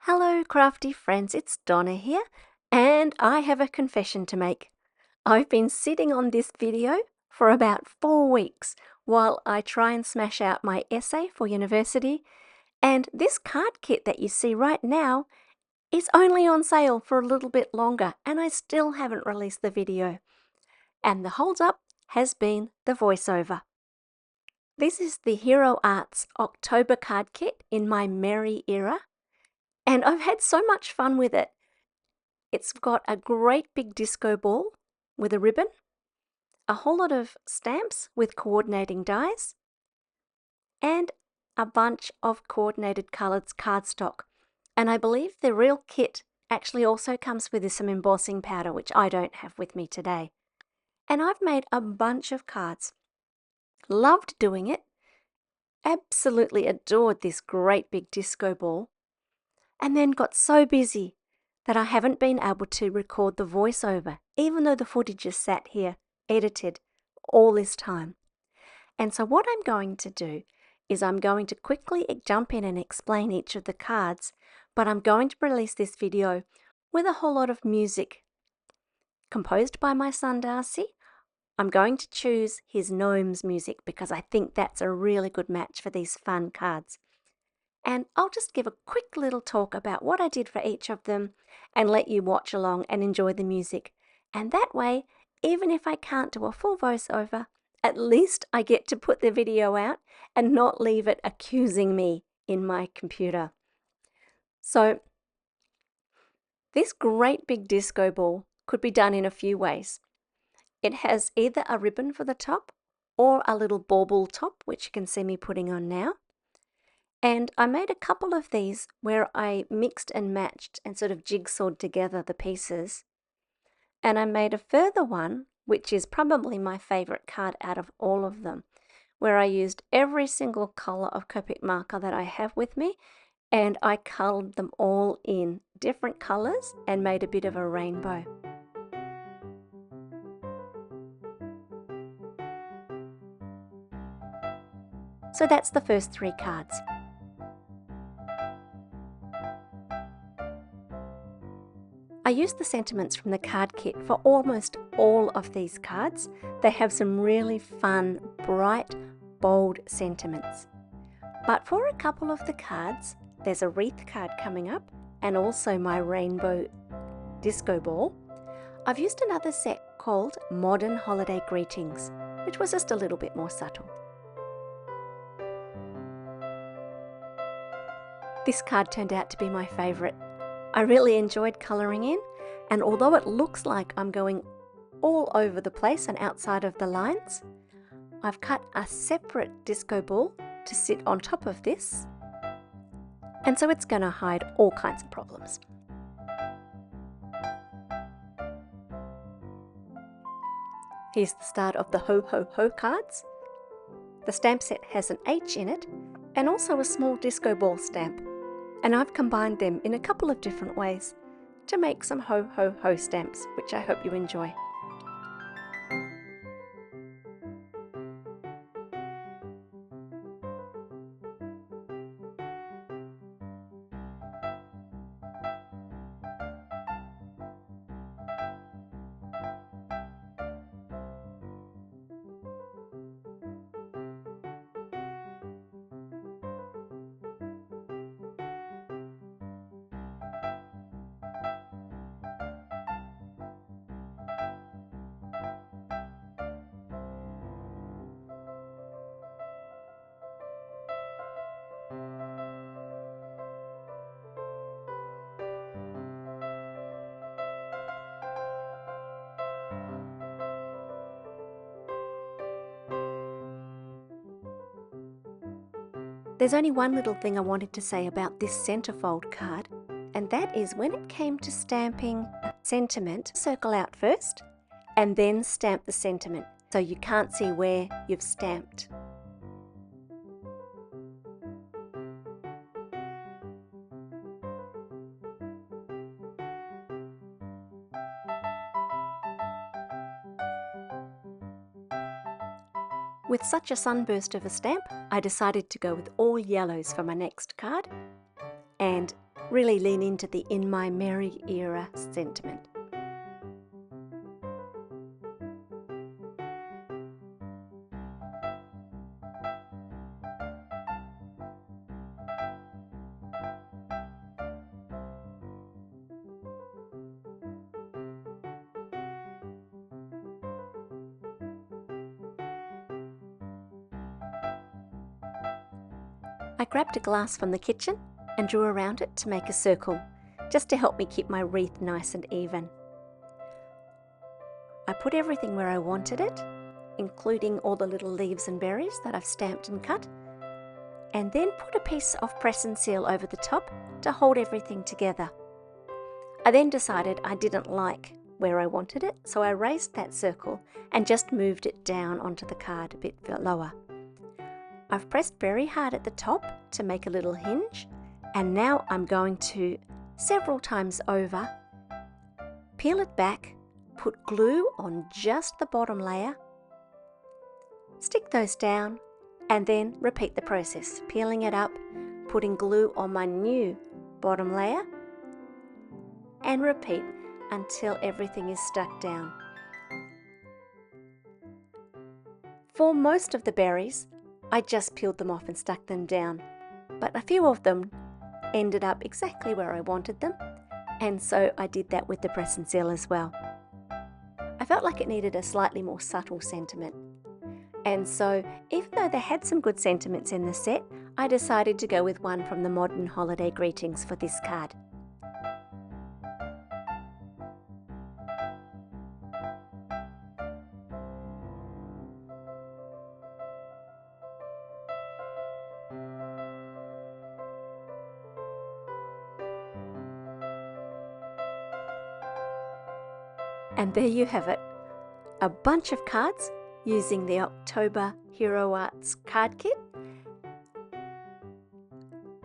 Hello, crafty friends, it's Donna here, and I have a confession to make. I've been sitting on this video for about 4 weeks while I try and smash out my essay for university, and this card kit that you see right now is only on sale for a little bit longer, and I still haven't released the video. And the hold up has been the voiceover. This is the Hero Arts October card kit in my Merry era, and I've had so much fun with it. It's got a great big disco ball with a ribbon, a whole lot of stamps with coordinating dies, and a bunch of coordinated coloured cardstock. And I believe the real kit actually also comes with some embossing powder, which I don't have with me today. And I've made a bunch of cards. Loved doing it. Absolutely adored this great big disco ball. And then got so busy that I haven't been able to record the voiceover, even though the footage is sat here, edited, all this time. And so what I'm going to do is I'm going to quickly jump in and explain each of the cards, but I'm going to release this video with a whole lot of music composed by my son Darcy. I'm going to choose his Gnomes music because I think that's a really good match for these fun cards. And I'll just give a quick little talk about what I did for each of them and let you watch along and enjoy the music. And that way, even if I can't do a full voiceover, at least I get to put the video out and not leave it accusing me in my computer. So, this great big disco ball could be done in a few ways. It has either a ribbon for the top or a little bauble top, which you can see me putting on now. And I made a couple of these where I mixed and matched and sort of jigsawed together the pieces. And I made a further one, which is probably my favourite card out of all of them, where I used every single colour of Copic marker that I have with me, and I coloured them all in different colours and made a bit of a rainbow. So that's the first 3 cards. I used the sentiments from the card kit for almost all of these cards. They have some really fun, bright, bold sentiments. But for a couple of the cards, there's a wreath card coming up and also my rainbow disco ball. I've used another set called Modern Holiday Greetings, which was just a little bit more subtle. This card turned out to be my favourite. I really enjoyed colouring in, and although it looks like I'm going all over the place and outside of the lines, I've cut a separate disco ball to sit on top of this, and so it's going to hide all kinds of problems. Here's the start of the Ho Ho Ho cards. The stamp set has an H in it and also a small disco ball stamp. And I've combined them in a couple of different ways to make some Ho Ho Ho stamps, which I hope you enjoy. There's only one little thing I wanted to say about this centerfold card, and that is when it came to stamping a sentiment, circle out first and then stamp the sentiment so you can't see where you've stamped. With such a sunburst of a stamp, I decided to go with all yellows for my next card, and really lean into the "In My Merry Era" sentiment. I grabbed a glass from the kitchen and drew around it to make a circle, just to help me keep my wreath nice and even. I put everything where I wanted it, including all the little leaves and berries that I've stamped and cut, and then put a piece of press and seal over the top to hold everything together. I then decided I didn't like where I wanted it, so I raised that circle and just moved it down onto the card a bit lower. I've pressed very hard at the top to make a little hinge, and now I'm going to, several times over, peel it back, put glue on just the bottom layer, stick those down, and then repeat the process, peeling it up, putting glue on my new bottom layer, and repeat until everything is stuck down. For most of the berries, I just peeled them off and stuck them down, but a few of them ended up exactly where I wanted them, and so I did that with the press and seal as well. I felt like it needed a slightly more subtle sentiment, and so even though they had some good sentiments in the set, I decided to go with one from the Modern Holiday Greetings for this card. And there you have it, a bunch of cards using the October Hero Arts card kit.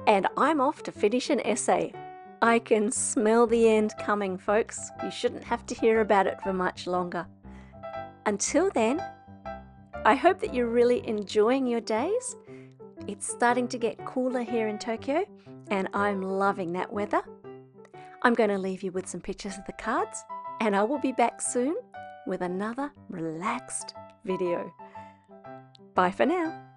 And I'm off to finish an essay. I can smell the end coming, folks. You shouldn't have to hear about it for much longer. Until then, I hope that you're really enjoying your days. It's starting to get cooler here in Tokyo, and I'm loving that weather. I'm going to leave you with some pictures of the cards, and I will be back soon with another relaxed video. Bye for now.